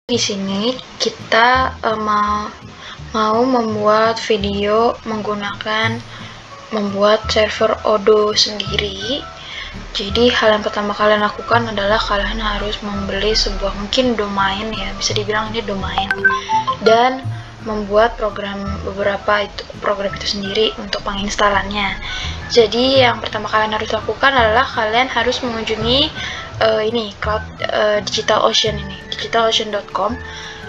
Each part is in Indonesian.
Di sini kita mau membuat video menggunakan membuat server Odoo sendiri. Jadi hal yang pertama kalian lakukan adalah kalian harus membeli sebuah mungkin domain, ya bisa dibilang ini domain, dan membuat beberapa program itu sendiri untuk penginstalannya. Jadi yang pertama kalian harus lakukan adalah kalian harus mengunjungi ini cloud DigitalOcean, ini digitalocean.com.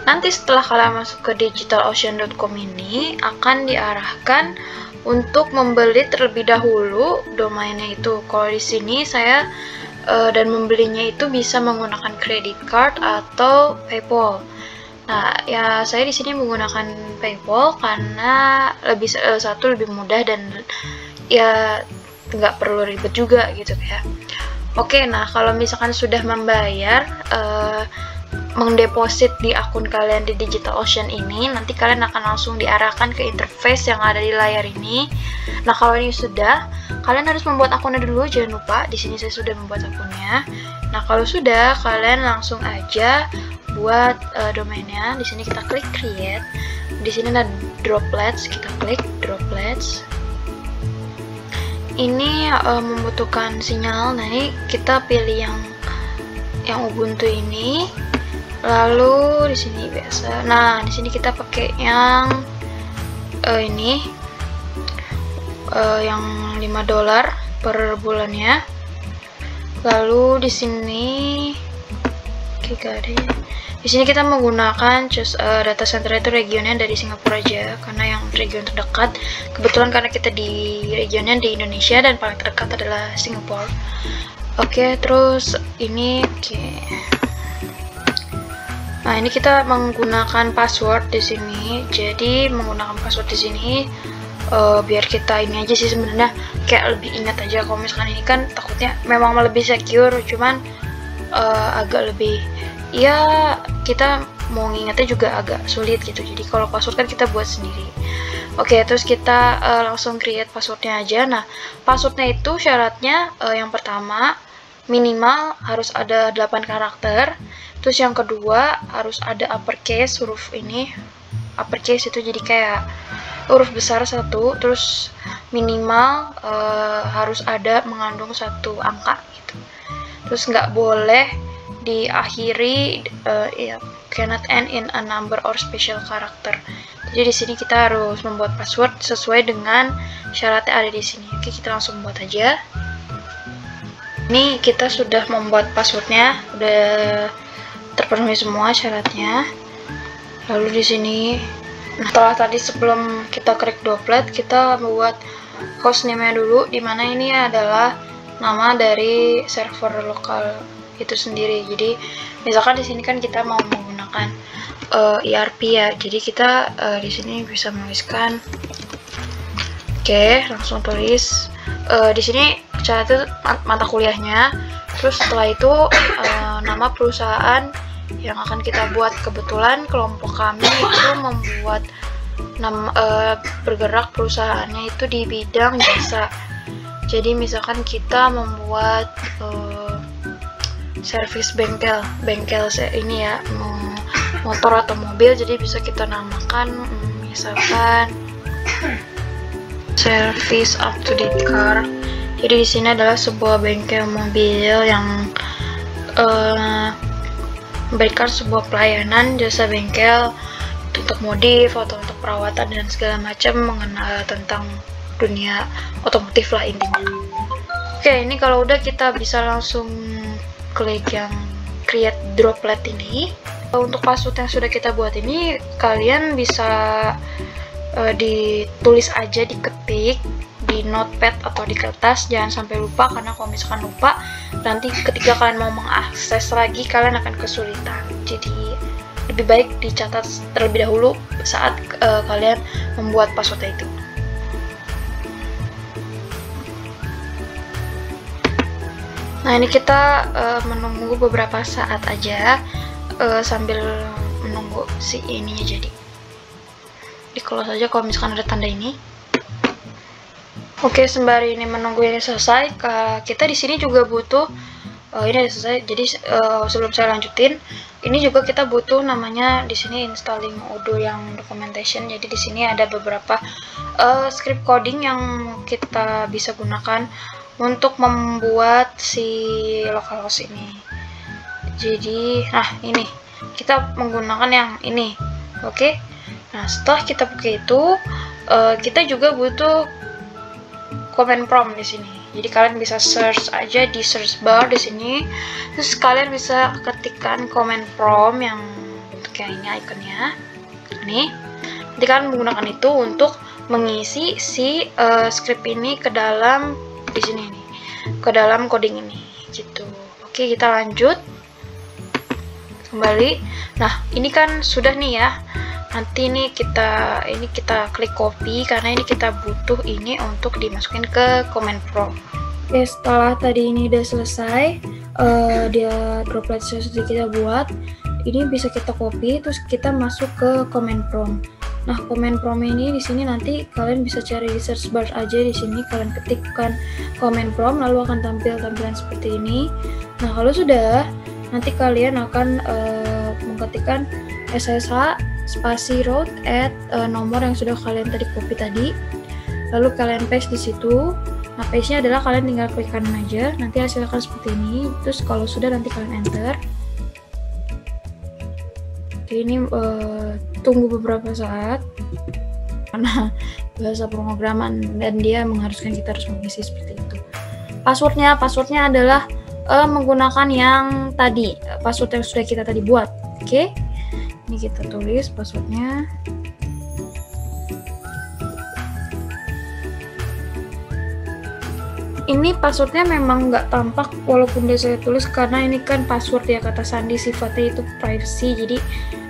Nanti setelah kalian masuk ke digitalocean.com ini akan diarahkan untuk membeli terlebih dahulu domainnya itu. Kalau di sini saya dan membelinya itu bisa menggunakan credit card atau PayPal. Nah, ya saya di sini menggunakan PayPal karena lebih mudah dan ya nggak perlu ribet juga gitu ya. Oke, nah kalau misalkan sudah membayar, mengdeposit di akun kalian di DigitalOcean ini, nanti kalian akan langsung diarahkan ke interface yang ada di layar ini. Nah, kalau ini sudah, kalian harus membuat akunnya dulu, jangan lupa. Di sini saya sudah membuat akunnya. Nah, kalau sudah, kalian langsung aja buat domainnya. Di sini kita klik create. Di sini ada droplets, kita klik droplets. Ini membutuhkan sinyal. Nah, ini kita pilih yang Ubuntu ini. Lalu di sini biasa. Nah, di sini kita pakai yang ini yang $5 per bulannya. Lalu di sini di sini kita menggunakan data center itu regionnya dari Singapura aja, karena yang region terdekat. Kebetulan karena kita di regionnya di Indonesia dan paling terdekat adalah Singapura. Oke, terus ini nah, ini kita menggunakan password di sini. Jadi menggunakan password di sini biar kita ini aja sih sebenarnya, kayak lebih ingat aja. Kalau misalkan ini kan takutnya memang lebih secure, cuman agak lebih, ya kita mau ngingetnya juga agak sulit gitu. Jadi kalau password kan kita buat sendiri. Oke, terus kita langsung create passwordnya aja. Nah, passwordnya itu syaratnya yang pertama minimal harus ada 8 karakter. Terus yang kedua harus ada uppercase, huruf ini uppercase itu jadi kayak huruf besar 1. Terus minimal harus ada mengandung 1 angka gitu. Terus nggak boleh diakhiri cannot end in a number or special character. Jadi di sini kita harus membuat password sesuai dengan syaratnya ada di sini. Oke, kita langsung buat aja. Ini kita sudah membuat passwordnya, udah terpenuhi semua syaratnya. Lalu di sini, setelah tadi sebelum kita klik droplet, kita membuat hostname-nya dulu, dimana ini adalah nama dari server lokal itu sendiri. Jadi misalkan di sini kan kita mau menggunakan ERP ya, jadi kita di sini bisa menuliskan, oke, langsung tulis di sini cara itu mata kuliahnya. Terus setelah itu nama perusahaan yang akan kita buat. Kebetulan kelompok kami itu membuat bergerak perusahaannya itu di bidang jasa. Jadi misalkan kita membuat servis bengkel ini ya, motor atau mobil, jadi bisa kita namakan misalkan service up to date car. Jadi di sini adalah sebuah bengkel mobil yang memberikan sebuah pelayanan jasa bengkel untuk modif atau untuk perawatan dan segala macam mengenal tentang dunia otomotif lah intinya. Oke, ini kalau udah kita bisa langsung klik yang create droplet ini. Untuk password yang sudah kita buat ini kalian bisa ditulis aja, diketik di notepad atau di kertas, jangan sampai lupa, karena kalau misalkan lupa nanti ketika kalian mau mengakses lagi kalian akan kesulitan. Jadi lebih baik dicatat terlebih dahulu saat kalian membuat passwordnya itu. Nah, ini kita menunggu beberapa saat aja sambil menunggu si ininya jadi. Di close aja kalau misalkan ada tanda ini. Oke, sembari ini menunggu ini selesai, kita di sini juga butuh ini udah selesai. Jadi sebelum saya lanjutin, ini juga kita butuh namanya di sini installing Odoo yang documentation. Jadi di sini ada beberapa script coding yang kita bisa gunakan untuk membuat si localhost ini. Jadi, nah ini kita menggunakan yang ini, oke? Nah setelah kita pakai itu, kita juga butuh command prompt di sini. Jadi kalian bisa search aja di search bar di sini, terus kalian bisa ketikkan command prompt yang kayak ini ikonnya, nih. Nanti kalian menggunakan itu untuk mengisi si script ini ke dalam di sini nih, ke dalam coding ini, gitu. Oke, kita lanjut kembali. Nah, ini kan sudah nih ya. Nanti nih kita klik copy karena ini kita butuh ini untuk dimasukin ke command prompt. Oke, setelah tadi ini udah selesai, dia droplet sudah kita buat, ini bisa kita copy terus kita masuk ke command prompt. Nah, command prompt ini di sini nanti kalian bisa cari di search bar aja. Di sini kalian ketikkan command prompt lalu akan tampil tampilan seperti ini. Nah, kalau sudah, nanti kalian akan mengetikkan SSH spasi root at nomor yang sudah kalian tadi copy tadi, lalu kalian paste di situ. Nah, paste-nya adalah kalian tinggal klik kanan aja, nanti hasilnya akan seperti ini. Terus kalau sudah nanti kalian enter. Oke, ini tunggu beberapa saat karena bahasa pemrograman dan dia mengharuskan kita harus mengisi seperti itu. Passwordnya adalah menggunakan yang tadi, password yang sudah kita tadi buat. Oke. Ini kita tulis passwordnya. Ini passwordnya memang nggak tampak walaupun dia saya tulis karena ini kan password ya, kata Sandi sifatnya itu privacy, jadi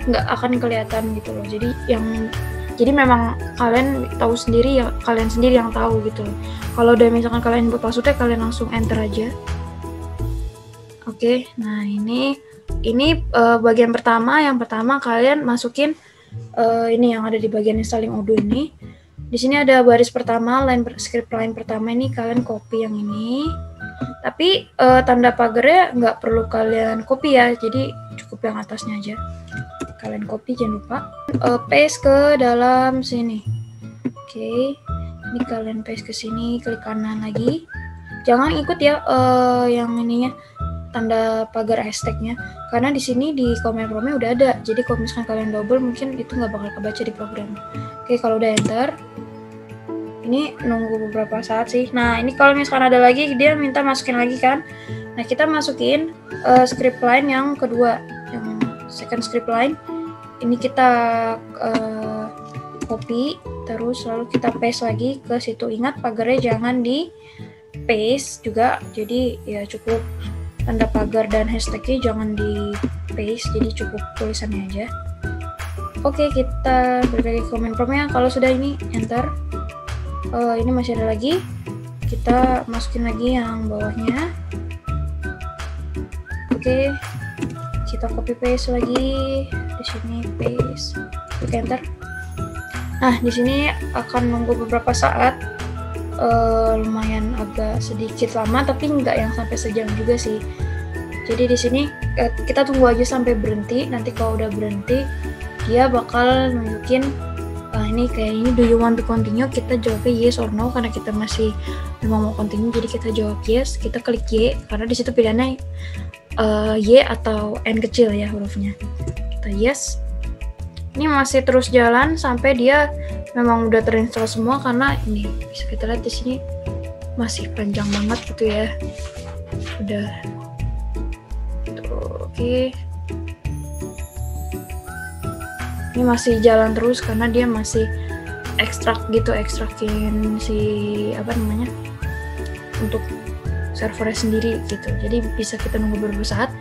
nggak akan kelihatan gitu loh. Jadi memang kalian tahu sendiri ya, kalian sendiri yang tahu gitu loh. Kalau udah misalkan kalian buat passwordnya, kalian langsung enter aja. Oke, nah ini bagian pertama. Yang pertama kalian masukin ini yang ada di bagian installing Odoo ini. Di sini ada baris pertama, script line pertama ini kalian copy yang ini. Tapi tanda pagarnya nggak perlu kalian copy ya, jadi cukup yang atasnya aja. Kalian copy, jangan lupa. Paste ke dalam sini. Oke, ini kalian paste ke sini, klik kanan lagi. Jangan ikut ya yang ininya, tanda pagar hashtagnya, karena di sini di command prompt-nya udah ada. Jadi kalau misalkan kalian double mungkin itu nggak bakal kebaca di program. Oke, kalau udah enter, ini nunggu beberapa saat sih. Nah, ini kalau misalkan ada lagi dia minta masukin lagi kan. Nah, kita masukin script line yang kedua, yang second script line. Ini kita copy terus lalu kita paste lagi ke situ. Ingat pagarnya jangan di paste juga. Jadi ya cukup tanda pagar dan hashtagnya jangan di paste, jadi cukup tulisannya aja. Oke, kita balik lagi ke command prompt-nya. Kalau sudah ini enter, ini masih ada lagi, kita masukin lagi yang bawahnya. Oke, kita copy paste lagi di sini, paste, klik enter. Nah, di sini akan nunggu beberapa saat. Lumayan agak sedikit lama, tapi nggak yang sampai sejam juga sih. Jadi di sini kita tunggu aja sampai berhenti. Nanti kalau udah berhenti, dia bakal nunjukin ini kayak ini, do you want to continue? Kita jawabnya yes or no karena kita masih memang mau continue. Jadi kita jawab yes, kita klik Y karena di situ pilihannya Y atau N kecil ya hurufnya. Kita yes. Ini masih terus jalan sampai dia memang udah terinstall semua, karena ini bisa kita lihat di sini masih panjang banget gitu ya. Udah. Oke. Ini masih jalan terus karena dia masih ekstrakin si apa namanya untuk servernya sendiri gitu. Jadi bisa kita nunggu beberapa saat.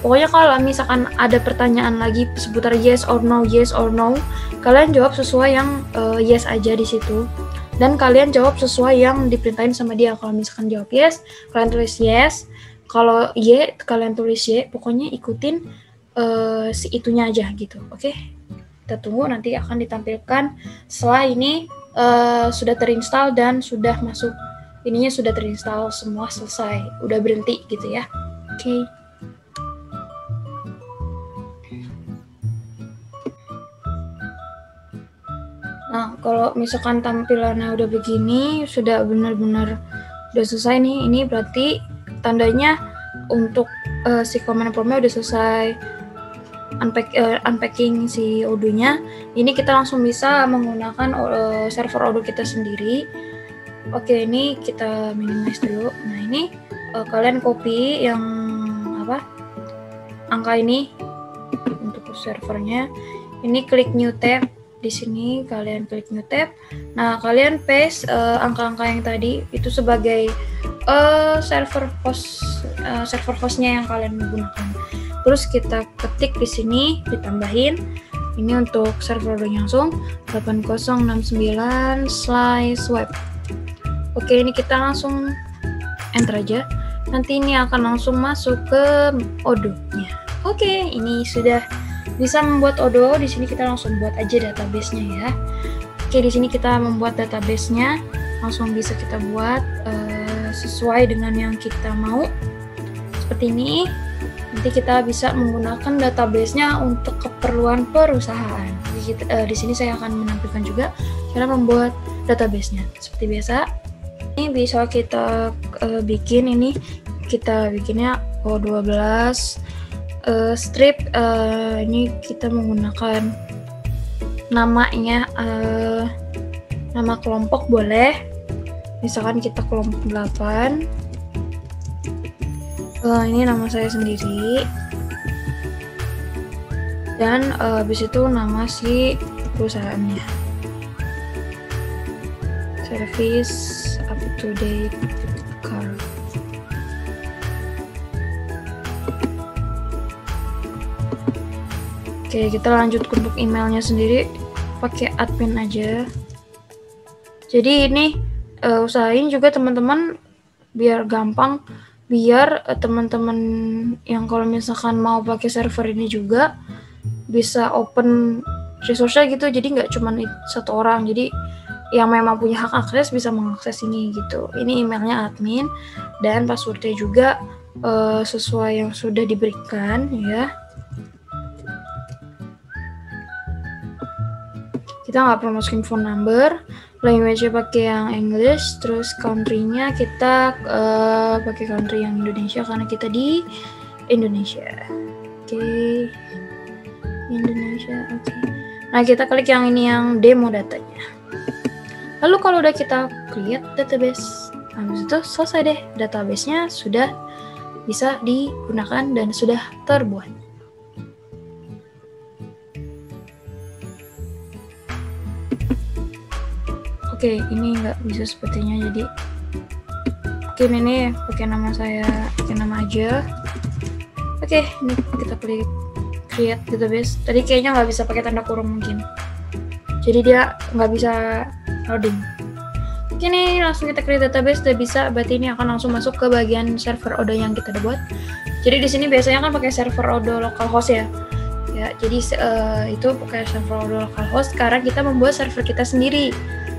Pokoknya kalau misalkan ada pertanyaan lagi seputar yes or no, kalian jawab sesuai yang yes aja di situ. Dan kalian jawab sesuai yang diperintahin sama dia. Kalau misalkan jawab yes, kalian tulis yes. Kalau Y, kalian tulis Y. Pokoknya ikutin si itunya aja gitu. Oke? Kita tunggu, nanti akan ditampilkan setelah ini sudah terinstall dan sudah masuk. Ininya sudah terinstall semua, selesai. Udah berhenti gitu ya. Oke. Nah, kalau misalkan tampilannya udah begini, sudah benar-benar udah selesai nih, ini berarti tandanya untuk si command prompt-nya udah selesai unpacking si Odoo-nya. Ini kita langsung bisa menggunakan server Odoo kita sendiri. Oke, ini kita minimize dulu. Nah, ini kalian copy yang angka ini untuk servernya. Ini klik new tab. Di sini kalian klik new tab. Nah, kalian paste angka-angka yang tadi itu sebagai server hostnya yang kalian gunakan. Terus kita ketik di sini, ditambahin ini untuk server langsung 8069/web. Oke, ini kita langsung enter aja. Nanti ini akan langsung masuk ke Odoo-nya. Oke, ini sudah bisa membuat Odoo. Di sini kita langsung buat aja database-nya ya. Oke, di sini kita membuat database-nya, langsung bisa kita buat sesuai dengan yang kita mau. Seperti ini. Nanti kita bisa menggunakan database-nya untuk keperluan perusahaan. Di sini saya akan menampilkan juga cara membuat database-nya. Seperti biasa, ini bisa kita bikin ini. Kita bikinnya O12 strip. Ini kita menggunakan namanya nama kelompok boleh. Misalkan kita kelompok 8. Ini nama saya sendiri, dan habis itu nama si perusahaannya, service up to date car. Oke, kita lanjut untuk emailnya sendiri, pakai admin aja. Jadi ini usahain juga teman-teman biar gampang, biar teman-teman yang kalau misalkan mau pakai server ini juga bisa open resource-nya gitu, jadi nggak cuma satu orang, jadi yang memang punya hak akses bisa mengakses ini gitu. Ini emailnya admin dan passwordnya juga sesuai yang sudah diberikan ya. Kita nggak perlu masukin phone number. Language-nya pakai yang English, terus country-nya kita pakai country yang Indonesia karena kita di Indonesia. Oke. Indonesia, oke. Nah, kita klik yang ini, yang demo datanya. Lalu kalau udah kita create database, habis itu selesai deh, database-nya sudah bisa digunakan dan sudah terbuat. Oke, ini nggak bisa sepertinya, jadi mungkin ini pakai nama saya, pakai nama aja. Oke, ini kita klik create database. Tadi kayaknya nggak bisa pakai tanda kurung mungkin, jadi dia nggak bisa loading. Oke, ini langsung kita create database, udah bisa. Berarti ini akan langsung masuk ke bagian server Odoo yang kita udah buat. Jadi di sini biasanya kan pakai server Odoo localhost ya. Ya, jadi itu pakai server Odoo localhost. Sekarang kita membuat server kita sendiri,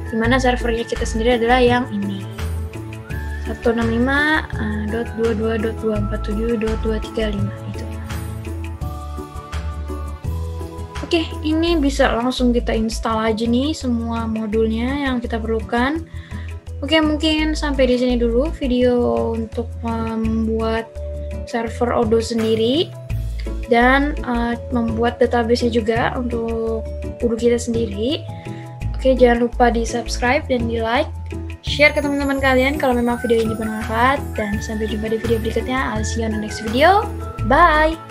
dimana servernya kita sendiri adalah yang ini 165.22.247.235 itu. Oke, ini bisa langsung kita install aja nih semua modulnya yang kita perlukan. Oke, mungkin sampai di sini dulu video untuk membuat server Odoo sendiri dan membuat database-nya juga untuk Odoo kita sendiri. Oke, jangan lupa di subscribe dan di like, share ke teman-teman kalian kalau memang video ini bermanfaat, dan sampai jumpa di video berikutnya. I'll see you on the next video. Bye!